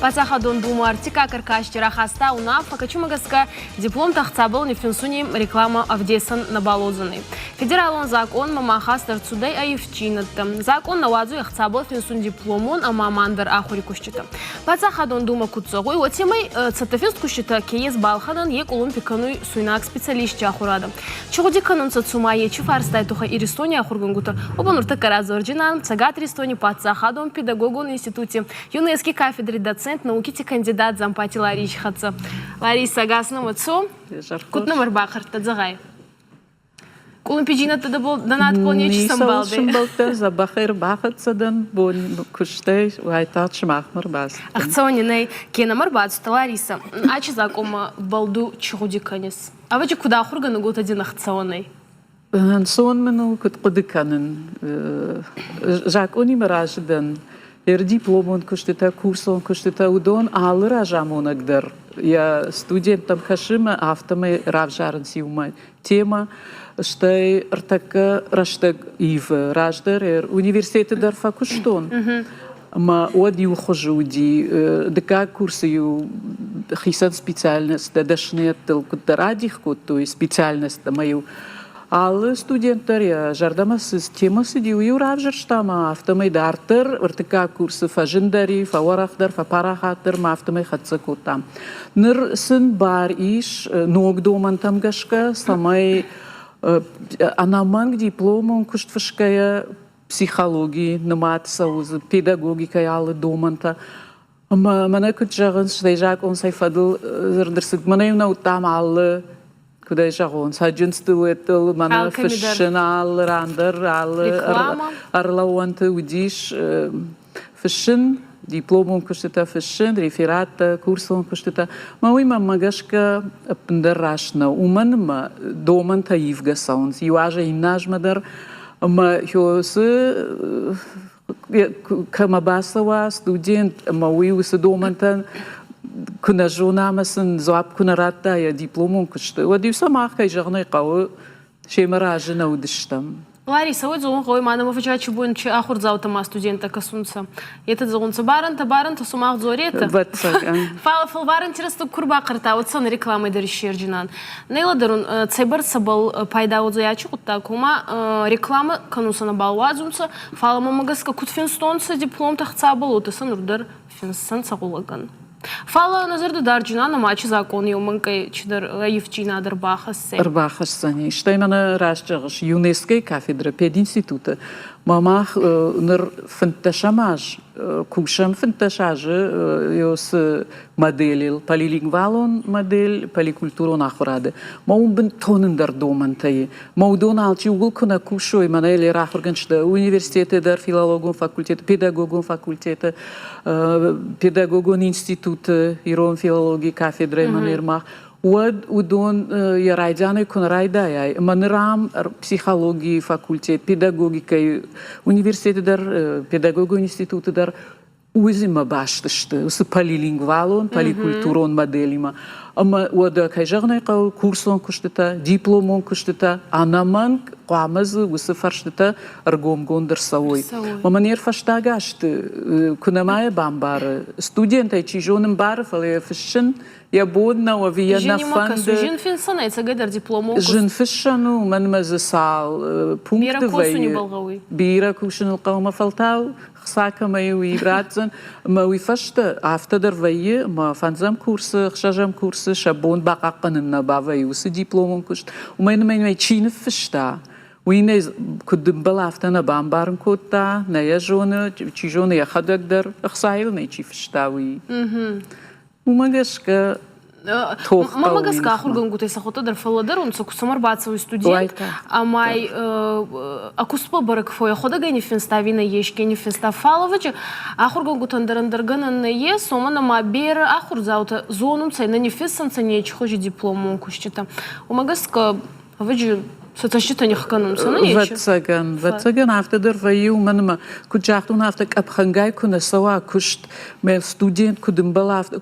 Пацахадон думар тика каркаштира хаста уна факачумагаска диплом тахцабыл нефинсуни реклама авдесан набалозаны. Федералон закон мамахастар цудай аевчинаттам. Закон навазу яхцабыл финсун дипломон амамандар ахури кущита. Пацахадон дума куцогой отимай цатафист кущита кейс балхадан ек улун пикануй суйнак специалист ахурада. Чугуди канунца цума ечи фарстай туха иристония ахургунгута. Обанурта каразорджинан цагат ристони пацахадон педагогон институте ЮНЕСКИ кафедры доцент науки кандидат зампати Лариш хатса. Лариса гаснам отцу. Кут номер бахар тадзагай. Кулын пиджина тада был донат полнечи самбалды. Самбалды за бахар бахатсадан бон куштей уайтат шмахмар бас. Ахцониней кенамар бацу Лариса. Ачи закома балду чугуди канис. А вы куда хургану год один ахцоней? Сон мену кут кудыканын. Жак они мараждан. Дипломон куштета курсон куштета удон алыр ажамонагдыр. Я студентам хашима автомы равжарн сиума тема штай ртака раштаг ив раждер университет дар факуштон. Ма оди ухожуди дека курсию хисан специальность дашнет кударадих то есть специальность мою. Ал студенттар жардама сыз темасы диу равжарштама автомай дартыр ыртыка курсы фажиндари фаварахдар фапарахатыр ма автомай хатсакутам. Ныр сын бар иш ногдоман там гашка самай анаманг дипломон куштфашкая психологии намат сауз педагогика алы доманта. Мана кутжагын штайжак он сайфадыл зырдырсык мана юна утам алы куда жагон саджинсту это мана фэшнал рандер арлауанты удиш фэшн дипломом куштета фэшн реферат курсом куштета мауима магашка пндерашна уманма доман таивга саунс юажа инажмадар ма хёсы камабасава студент мауиусы домантан كنا جونا مثلا زعب كنا راتا يا دبلومون كشت ودي سماح كي جغني قوي شيء مراجعنا ودشتم. Лариса, вот зон хой мана мафача чубун чи ахур заута ма студента касунца. Это зонца баранта сумах зорета. Фал баран тересту курба карта вот сан рекламы даришерджинан. Нейла дарун цайбар сабал пайда вот заячу кутта кума реклама кануса на балвазумца. Фала мамагаска кутфинстонца диплом тахцабал вот сан урдар финсан сагулаган. Фала назарда дарджина на матче закон юманкой чидар евчина дарбахассе. Дарбахассани. Штаймана рашчагаш ЮНЕСКИ кафедра пединститута. Мамах нер фанташамаж кушам фанташаже ёс моделил полилингвалон модель поликультурон ахраде. Маум бен тонен дар домантай. Маудон алчи угол кона кушой манели рахорганшта университете дар филологон факультет педагогон факультета педагогон институт ирон филологии кафедра манермах удон я райдяны кон райдая манерам психологии факультет педагогика университет дар педагогон институт дар узима баштышты с полилингвалон поликультурон моделима ама уада кайжагнай кал курсон куштета дипломон куштета анаман qamaz usfarshta argom gondar sawoi mamanier fashtagast kunamaya bambar studenta chijonim bar fale fishn я бодна вия на фанд жин финсана это гадар диплому жин фишну من مزسال пункт вей бира кушн القوم فلتاو خساكا ما يبراتن ما ويفشت افتدر وي ما فانزام كورس خشاجم كورس شابون باققن النبا وس دبلوم كشت ومن تشين فشتا وين كنت بلافتنا بامبارن كوتا نيا جون تشيجون يا خدقدر خسايل نيجي فشتاوي وماغشكا мамагаска ахурган гутай сахота дар фаладар он сокусамар бацавый студент амай акуспа барак фоя хода гани финставина ешкени финстафалович ахурган гутан дарандарган на е сомана мабер ахур заута зонум цай на нефисан цане чхожи дипломон кушчета мамагаска ваджи ستشتني خكنون سنة فتسجن هفته در فيو من ما كنت جاهتون هفته أبخنجاي كنا سوا كشت مال ستودينت كدم بلا هفته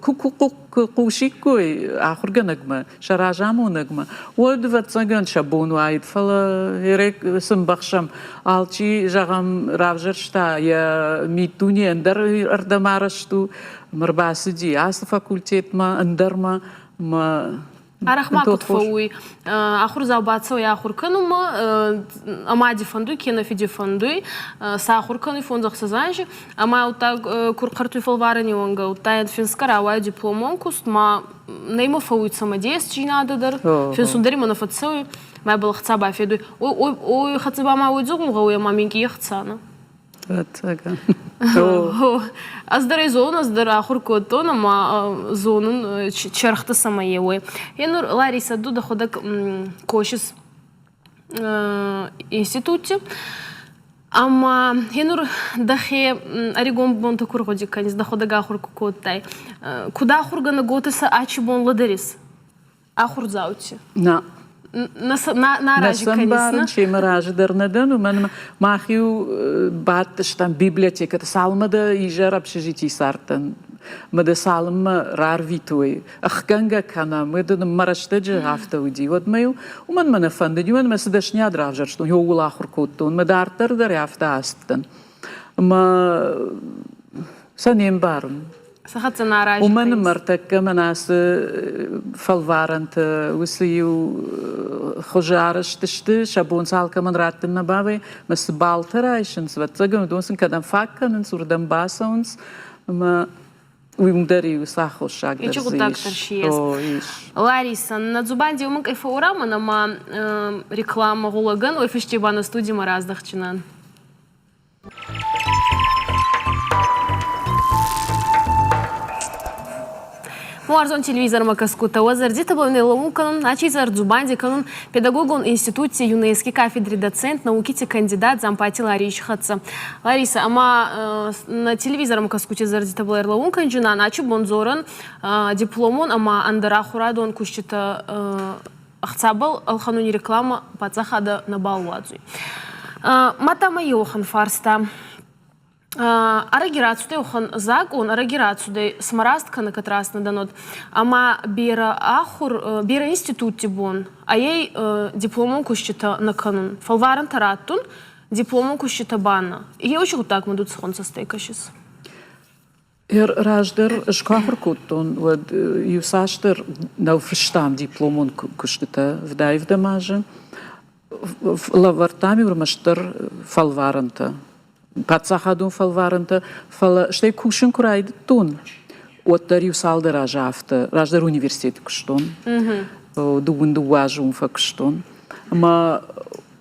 كوشيكوي آخر جنجمة شراجامو نجمة ود فتسجن شابون وايد فلا هيك سنبخشم عالشي جام رافجرشتا يا ميتوني اندر أردمارشتو مرباسجي عاص فاكولتيت ما اندر ما أرخ ما كنت فوي آخر زوبات سوي آخر كانوا ما أمادي فندوي كنا في دي فندوي سآخر كانوا فندق سزانج أما وتا كرقرتو فالوارني وانجا وتا فينسكر أواي دبلومون كست ما نيمو فوي تسمديس جينا ددر فينسوندري ما نفتسوي ما بالخطابة فيدوي و خطابة ما ويدزوغم غوية ما مينكي يختصانا أصدر زون أصدر آخر كوتون أما زونن شرخت السمايوي هنور لاريسا دو دخودك كوشس институте أما هنور دخي أريقون بونتا كورغودي كانيس دخودك آخر كوتاي كودا آخر غانا غوتسا آچي بون لدريس آخر زاوتي Насамбарен, че има раждърнаден, но мен махил бат там библиотеката салмада и жар общежитие сартен. Мада салма рар витуй. Ах ганга кана, мада марашта хафта уди. Вот маю, уман мана фанда, дюман ма седашня дравжар, что йо улахур коттон, мада артар дар хафта астен. Ма санем барн. ومن مرتك مناس فالوارنت وسيو خجارش تشت شابون سال كمان راتنا بابي مس بالترايشن سوتزغن دوسن كدام فاكن سوردم باسونس ما ويمدري وساخو شاغ يجو دكتور شيس لاريسا надзубанди умк эфорама нама реклама гулаган ой фестиваль студии мараздахчинан Муарзон телевизор макаскута вазардита был неломукан, ачизар дзубанди канун педагогон институте ЮНЕСКИ кафедре доцент науките кандидат зампати Лариш Хатса. Лариса, ама на телевизор макаскуте зардита был неломукан джина начу бонзоран дипломон ама андара хурадон кущита ахцабал алхануни реклама пацахада на балвадзуй. Матама Йохан Фарста. Арагирацию ухан закон, арагирацию смарастка на катрас наданот, ама бира ахур, бира институт тибон, а ей дипломом кущита на канун. Фалваран тараттун, дипломом кущита банна. И очень вот так мы тут сон состейкашис. Раждер шкахр куттон, вот юсаштер на фриштам дипломон кущита в дайвдамаже, в лавартами урмаштер фалваранта. Пацахадун фалваранта фала штей кушен курайд тун. Оттариу салда ражафта, раждар университет куштон. Дугун дуажун фа куштон. Ма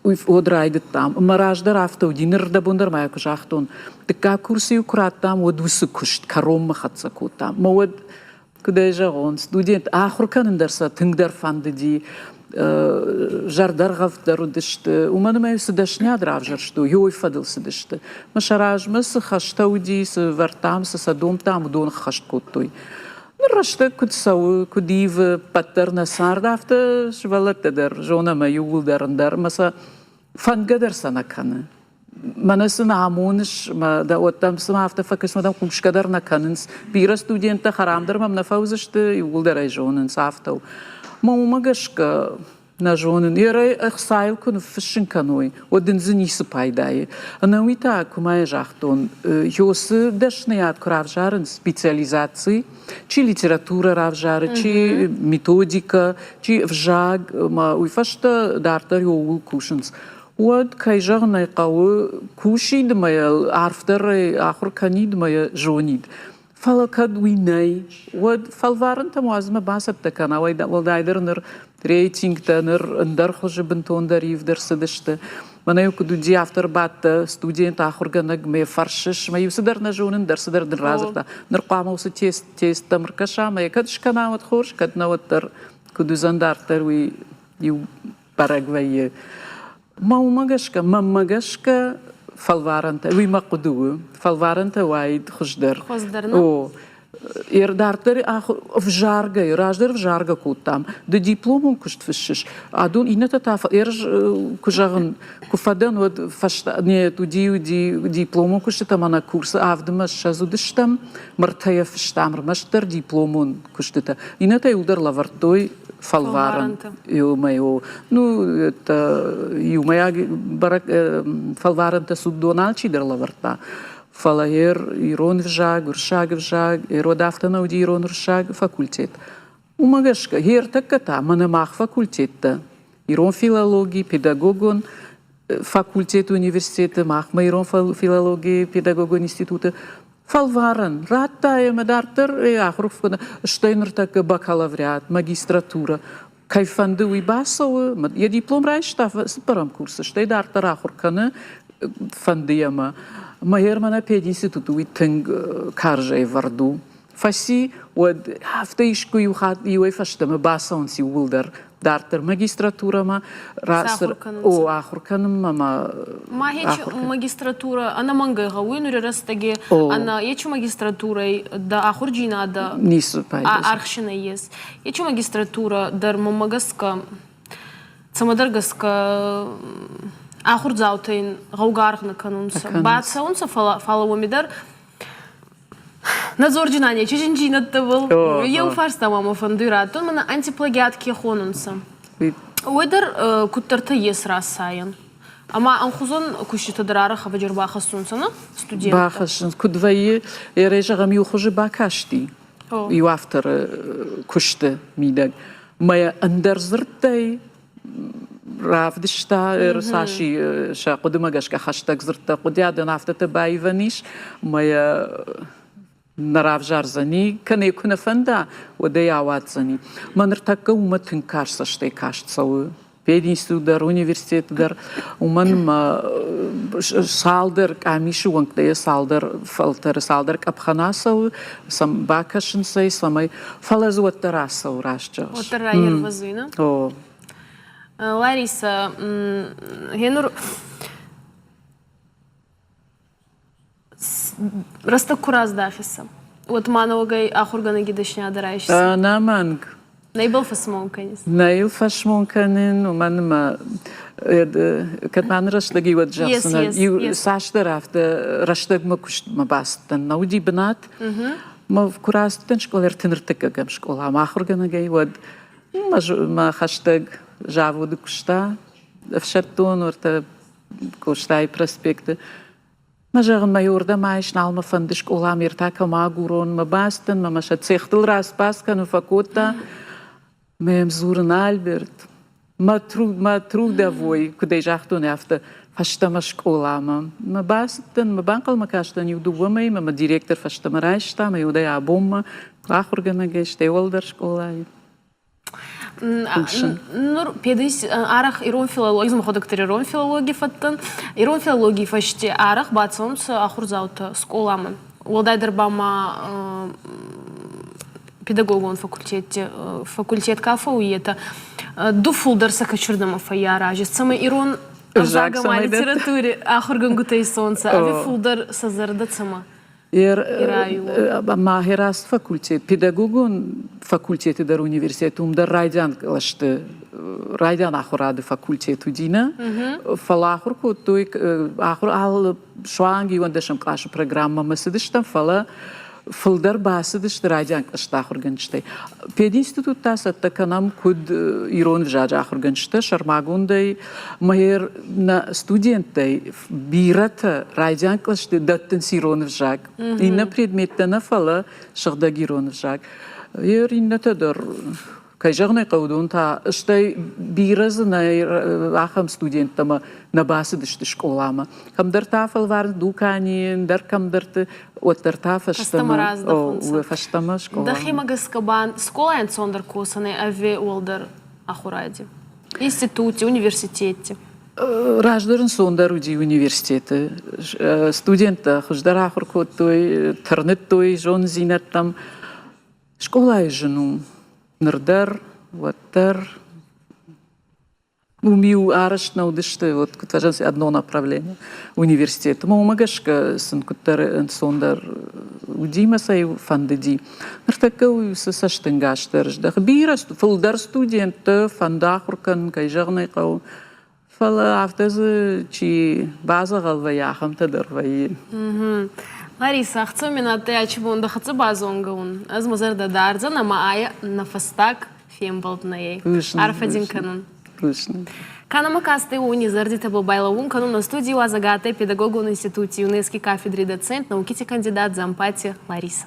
одрайд там. Ма раждар афта удинер да бундар мая кушахтон. Така курси украт там од высы кушт каром махатса кутам. Ма од кудай жагон студент ахуркан дарса тыңдар фандди жардар гавдар удишт уман май сдашня дравжар что йой фадыл сдишт машараж мас хаштауди с вартам с садом там дон хашт коттой рашта кутсау кудив паттерна сардафта швалат дар жона май улдарндар маса фангадер санакана манасна амунш ма да оттам смафта факс мадам кушкадар наканс бира студента харамдар мам нафаузшт улдар жонен сафтау Мамагашка на жонен, ерай ахсайл кун фшин каной, один зенис пайдай. Она уита кумай жахтон, ёсы дашнеят кравжарен специализации, чи литература равжары, чи методика, чи вжаг, ма уйфашта дартар ёул кушенс. Вот кайжар найқауы кушид мая арфтар ахур канид мая жонид. فالكاد ويناي ود فالفارن تموازمة باسب تكنا والدايدر نر ريتينج تنر اندر خش بنتون دريف درس دشت منا يكدو جي افتر بات ستودينت اخر جنگ مي فرشش ما يسدر نجون درس در درازتا نرقام وس تيست تمركشا ما يكدش كنا وتخورش كدنا وتر كدو زندارتر وي يو باراغواي ما ماغاشكا فالوارنتا وي ما قدوه فالوارنتا وايد خشدر خزدرنا дартер в жарга, раждер в жарга кутам. Де дипломом кушт фишиш. Адун инета таф кужаган куфадан вот фашта не туди дипломом кушт там на курс авдма шазудыштам мартая фштамр маштер дипломон куштета. Инета юлдер лавартой фалваран. Юмайо. Ну это юмая барак фалваран та суддоналчи дер лаварта. Фалаер ирон вжаг, уршаг вжаг, иродавтана уди ирон уршаг факультет. Умагашка, хер такката, манамах факультетта. Ирон филологии, педагогон, факультет университета, махма ирон филологии, педагогон института. Фалваран, ратта медартер, ахруфкана, штейнер так бакалавриат, магистратура. Кайфанды уйбасова, я диплом райшта в парам курса, штейдартер ахуркана фандияма. Маермана пединституту уитинг каржей варду. Фаси вот хафтаишку юй фаштама басонси улдер дартер магистратура ма расер о ахурканым мама. Махеч магистратура, она мангайга уйнури растаги, она ечу магистратурой да ахурджина да. Нису пайдес. Архшина есть. Ечу магистратура дар мамагаска, самадаргаска. Ахур заутейн гаугаргна канунса. Бацаунса фалавомидар. Надзор джинания, чеченчинат был. Я уфарста мама фандура. Тон мана антиплагиат кехонунса. Уйдар куттарта ес рассаян. Ама анхузон кушита дарара хаваджир бахасунса на студент. Бахасун кудвае ережагам юхужи бакашти. Юафтер куште мидаг. Моя андерзртай رافدشتا رساشي شا قدما جاشكا خاشتاك زرتا قديا دنافتا تبايفانيش مايا نراف جارزاني كان يكون فندا ودي عواتزاني ما نرتاكا وما تنكاش ساشتي كاش تسوي بيدينستو در университет در ومن ما سالدر كاميشو وانكدي سالدر فلتر سالدر كابخاناسو سم باكاشن سي سماي فلازو التراسو راشجاش وتراير وزينا Лариса, Генур, растакураз дафиса. Вот мановгай ахургана гидашня дараешься. На манг. Наибал фасмонканис. Наил фашмонканин, уманма, катман раштаги вот джасна. Ю сашта рафта раштаг макуш мабастан. Науди бнат. Ма в курастан школер тенертекагам школа. Ма ахургана гай вот ма хаштаг Жавуды кушта, в шартон орта куштай проспекты. Мажаган майорда майш налма фандиш кола миртака магурон мабастан, мамаша цехтл распаска ну факота, мем зурн Альберт. Матру давой, куда жахтон афта фаштама школа ма. Мабастан, мабанкал макаштан юдувамай, мама директор фаштама райшта, майода абомма, ахургана геште олдар школа. Нур педис арах ирон филологии, замходоктор ирон филологии фаттан, ирон филологии фашти арах бацонс ахурзаута сколама. Уолдайдер бама педагогон факультет кафа уета. Дуфулдар сакачурдама фаяра, же самый ирон ажагама литературе ахурган гутейсонца, ави фулдар сазарда сама. Махерас факультет, педагогон факультеты дар университетум дар райдан лашты райдан ахурады факультету дина, фалахур кутой ахур ал шуанги вандашам клаша программа масыдыштам фала фылдар басыдышты райдан клашта ахурганштай. Пединститут тасатта канам куд ирон вжаджа ахурганшты шармагундай махер на студентай бирата райдан клашты даттын сирон вжаг. Инна предметтана фала шагдаг ирон вжаг. Ер инна тадар кайжагнай қаудун та штай биразынай ахам студентама на басыдышты школама. Камдар тафал вар дуканин, дар камдарты оттар тафа штама. О, фаштама школа. Дахима гаскабан школа энцондер косаны аве олдар ахуради. Институте, университете. Раждарын сондар уди университеты. Студента хуждар ахур коттой, тарнет той, жон зинат там. Школа и жену. Нырдар, ваттар. умею араш на удышты, вот, кутажанsi одно направление университета. Мы умагашка сын кутар сондар удима сай фандеди. Нартакау са штенгаштер, ждах бирас, фулдар студент, фандахуркан, кайжарный кау. Фала автозы чи база галваяхам тадарваи. Лариса, хочу меня ты очевидно да хочу базонгун. Аз мазер да дарза на маая на фастак фембалт на ей. Арфадин канун. Канама касты уни зардите был байлаун канун на студии у Азагате педагогу на институте ЮНЕСКИ кафедры доцент науките кандидат зампати Лариса.